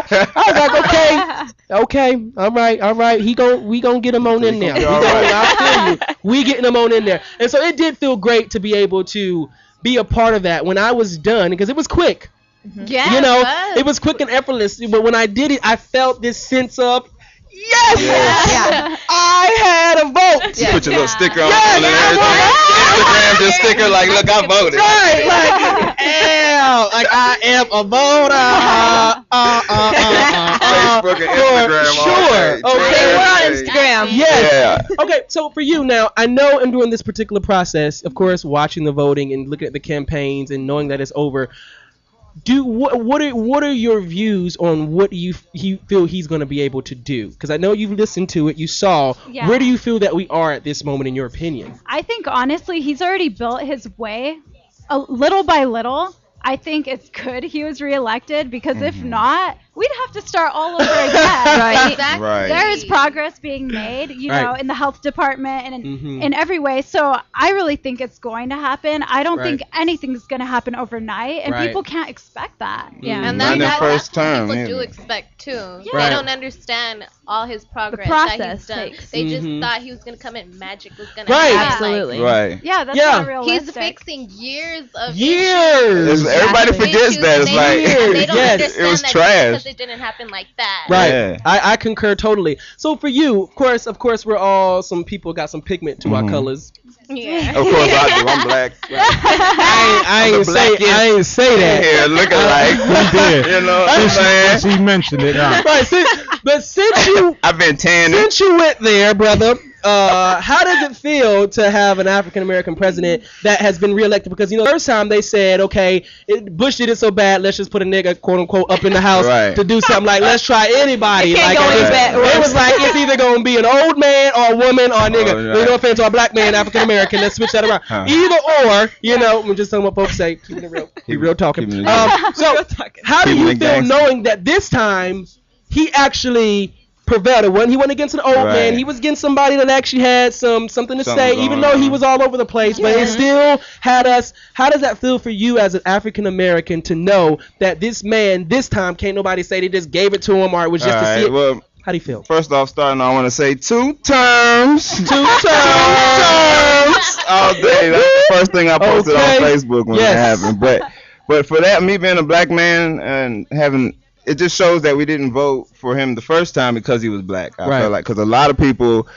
was like, okay, all right. We gonna get him on in there. I feel you. We getting him on in there. And so it did feel great to be able to be a part of that when I was done because it was quick. Yeah, You know, it was quick and effortless. But when I did it, I felt this sense of yes, I had a vote. You put your little sticker on Yes, and everything. Instagram just sticker like, look, I voted. Right, like, like I am a voter. Facebook and Instagram. Sure. Okay, we're on Instagram. Yes. Yeah. Okay, so for you now, I know I'm doing this particular process, of course, watching the voting and looking at the campaigns and knowing that it's over. What are your views on what you feel he's going to be able to do? Because I know you've listened to it, you saw. Yeah. Where do you feel that we are at this moment in your opinion? I think honestly he's already built his way a little by little. I think it's good he was reelected because if not, we'd have to start all over again. Right. Exactly. Right. There is progress being made, you know, in the health department and in every way. So I really think it's going to happen. I don't think anything's going to happen overnight, and people can't expect that. Yeah. And that's the first term. People do expect too. Yeah. They don't understand all his progress that he's done. They just thought he was gonna come in, magic was gonna happen. Absolutely. Right. Yeah, that's not realistic. He's fixing years of years. Everybody forgets that. It's like they don't understand it was that trash. because it didn't happen like that. Right. Yeah. I concur totally. So for you, of course, we're all some people got some pigment to our colors. Yeah. Of course I do. I'm black. I ain't say that. Yeah, looking like He did. you know what I'm saying? She mentioned it. Right. Since you I've been tanning. since you went there, brother, how does it feel to have an African American president that has been reelected? Because the first time they said, okay, Bush did it so bad, let's just put a nigga quote unquote up in the house to do something. Like let's try anybody. It was like it's either gonna be an old man or a woman or a nigga. No offense to a black man, African American. Let's switch that around. Either or, I'm just saying what folks say. Keeping it real. Keep real talking. So how do you feel knowing that this time he actually prevailed? He went against an old man. He was against somebody that actually had something to say, even though he was all over the place. But it still had us. How does that feel for you as an African American to know that this man, this time, can't nobody say they just gave it to him or it was just to see it? Well, how do you feel? First off, I want to say 2 terms. 2 terms. All day. That's the first thing I posted on Facebook when it happened. But for that, me being a black man and having, it just shows that we didn't vote for him the first time because he was black. I feel like, because a lot of people,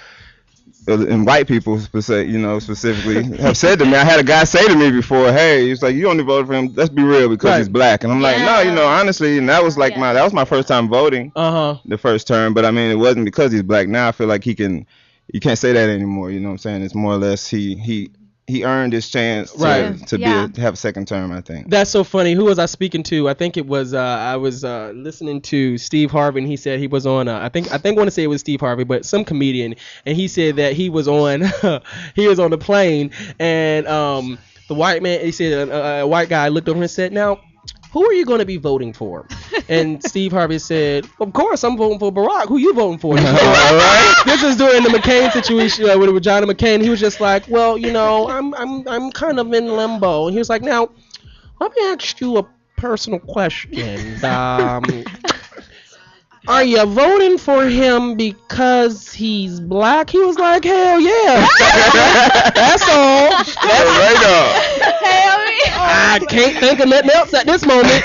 and white people specifically, have said to me, I had a guy say to me before, hey, he's like, you only voted for him, let's be real, because he's black. And I'm like, no, honestly, and that was like that was my first time voting the first term. But I mean, it wasn't because he's black. Now I feel like you can't say that anymore. You know what I'm saying? It's more or less he earned his chance to have a second term, I think. That's so funny. Who was I speaking to? I think it was I was listening to Steve Harvey, and he said he was on I want to say it was Steve Harvey, but some comedian, and he said that he was on the plane, and the white man, he said a white guy looked over and said, now, who are you going to be voting for? And Steve Harvey said, of course, I'm voting for Barack. Who you voting for? This is during the McCain situation with John McCain. He was just like, well, I'm kind of in limbo. And he was like, now, let me ask you a personal question. Are you voting for him because he's black? He was like, hell yeah. That's all. That's right on. I can't think of nothing else at this moment.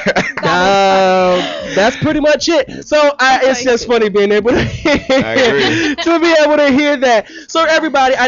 That's pretty much it. So it's just funny being able to be able to hear that. So everybody, I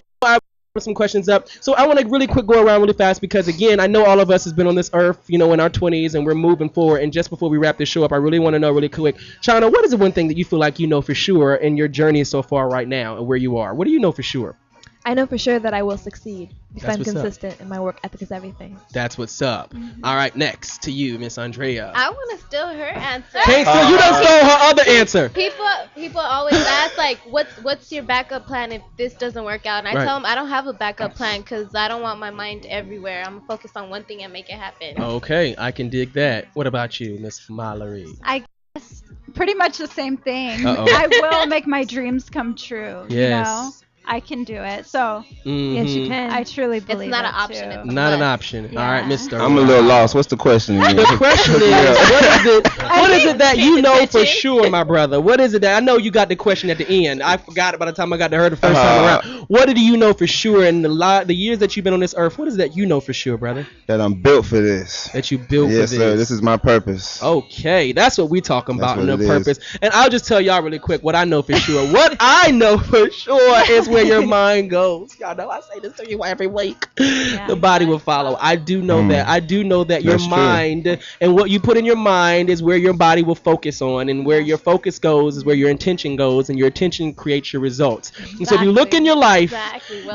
some questions up. So I want to really quick go around really fast because, again, I know all of us has been on this earth, in our 20s, and we're moving forward. And just before we wrap this show up, I really want to know really quick, China, what is the one thing that you feel like you know for sure in your journey so far right now and where you are? What do you know for sure? I know for sure that I will succeed if I'm consistent and my work ethic is everything. That's what's up. All right, next to you, Miss Andrea. I want to steal her answer. You done stole her other answer. People always ask, like, what's your backup plan if this doesn't work out? And I tell them I don't have a backup plan because I don't want my mind everywhere. I'm focused on one thing and make it happen. Okay, I can dig that. What about you, Miss Mallory? I guess pretty much the same thing. Uh-oh. I will make my dreams come true. Yes. I can do it. So yes, you can. I truly believe it's not an option. It's not an option. Yeah. All right, Mr. I'm a little lost. What's the question again? The question is, what is it that you know for sure, my brother? What is it that I know you got the question at the end? I forgot it by the time I got to her the first time around. What do you know for sure in the years that you've been on this earth? What is it that you know for sure, brother? That I'm built for this. That you built for this. Yes, sir. This is my purpose. Okay, that's what we talking about in the purpose. And I'll just tell y'all really quick what I know for sure. What I know for sure is where your mind goes. Y'all know I say this to you every week. Yeah, the body will follow. I do know that. I do know that your mind and what you put in your mind is where your body will focus on, and where your focus goes is where your intention goes, and your intention creates your results. Exactly. And so if you look in your life,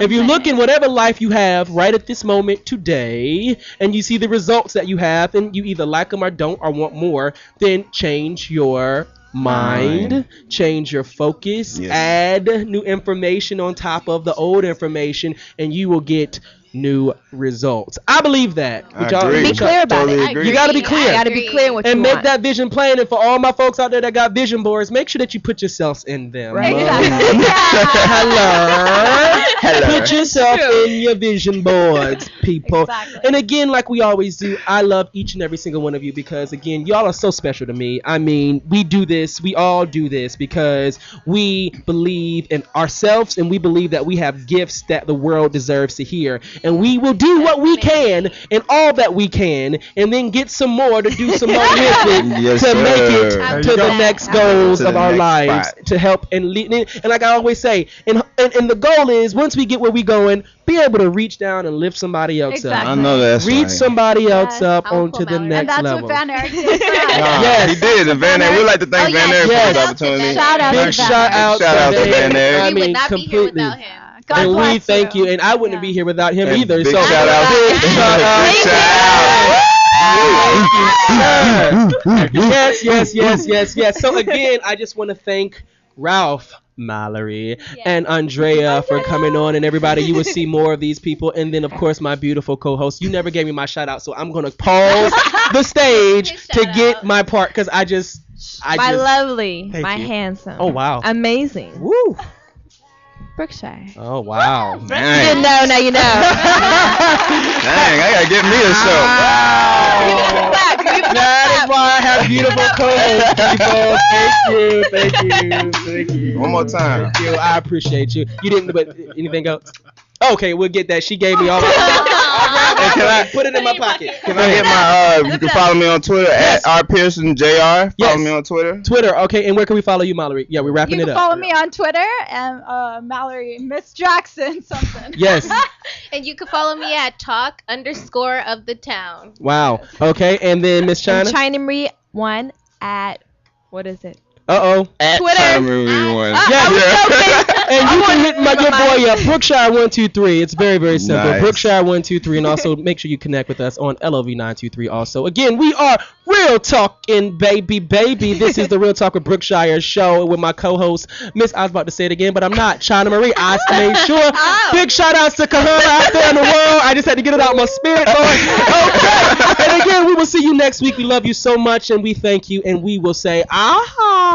if you look in whatever life you have right at this moment today, and you see the results that you have, and you either like them or don't or want more, then change your mind, change your focus, add new information on top of the old information, and you will get new results. I believe that. Be clear about it. You got to be clear. You got to be clear what and you make want. that vision plain. And for all my folks out there that got vision boards, make sure that you put yourselves in them. Right. Hello. Put yourself in your vision boards, people. Exactly. And again, like we always do, I love each and every single one of you because, again, y'all are so special to me. I mean, we do this. We all do this because we believe in ourselves, and we believe that we have gifts that the world deserves to hear. And we will do what we can and all that we can, and then get some more to do some more with it to make it to the next goals of our lives, to help and lead. And like I always say, and the goal is, once we get where we going, be able to reach down and lift somebody else up. I know that's reach somebody else up onto the next level. And that's what Van Eric did. Yes, he did. And Van Eric, we'd like to thank Van Eric for this opportunity. Shout out to Van Eric. I mean, completely. And we thank you. And I wouldn't be here without him either. Big so shout out. Big shout out. Yes. So again, I just want to thank Ralph, Mallory, and Andrea for coming on, and everybody. You will see more of these people, and then of course my beautiful co-host. You never gave me my shout out, so I'm gonna pause the stage to get my part, because my lovely, my handsome, amazing, woo, Brookshire. Oh wow! You didn't know, now you know. Dang, I gotta get me a show. That is why I have beautiful co-hosts, people. Thank you. One more time. Thank you. I appreciate you. You didn't, but anything else? Okay, we'll get that. She gave me all that. Can I put it in my pocket? Can I get my, you can follow me on Twitter at rpearsonjr. Follow me on Twitter. Okay, and where can we follow you, Mallory? Yeah, we're wrapping it up. You can follow me on Twitter, and Mallory, Miss Jackson something. Yes. And you can follow me at talk_of the town. Wow. Okay, and then Miss China? China Marie 1 at, what is it? At Twitter. China Marie 1. And you can hit your boy up, Brookshire 123. It's very, very simple. Nice. Brookshire 123, and also make sure you connect with us on LOV923 also. Again, we are Real Talking, baby. This is the Real Talk with Brookshire show with my co-host, Miss, I was about to say it again, but I'm not, China Marie. I made sure. Big shout outs to Kahuna out there in the world. I just had to get it out of my spirit, Lord. Okay. And again, we will see you next week. We love you so much, and we thank you, and we will say, aha.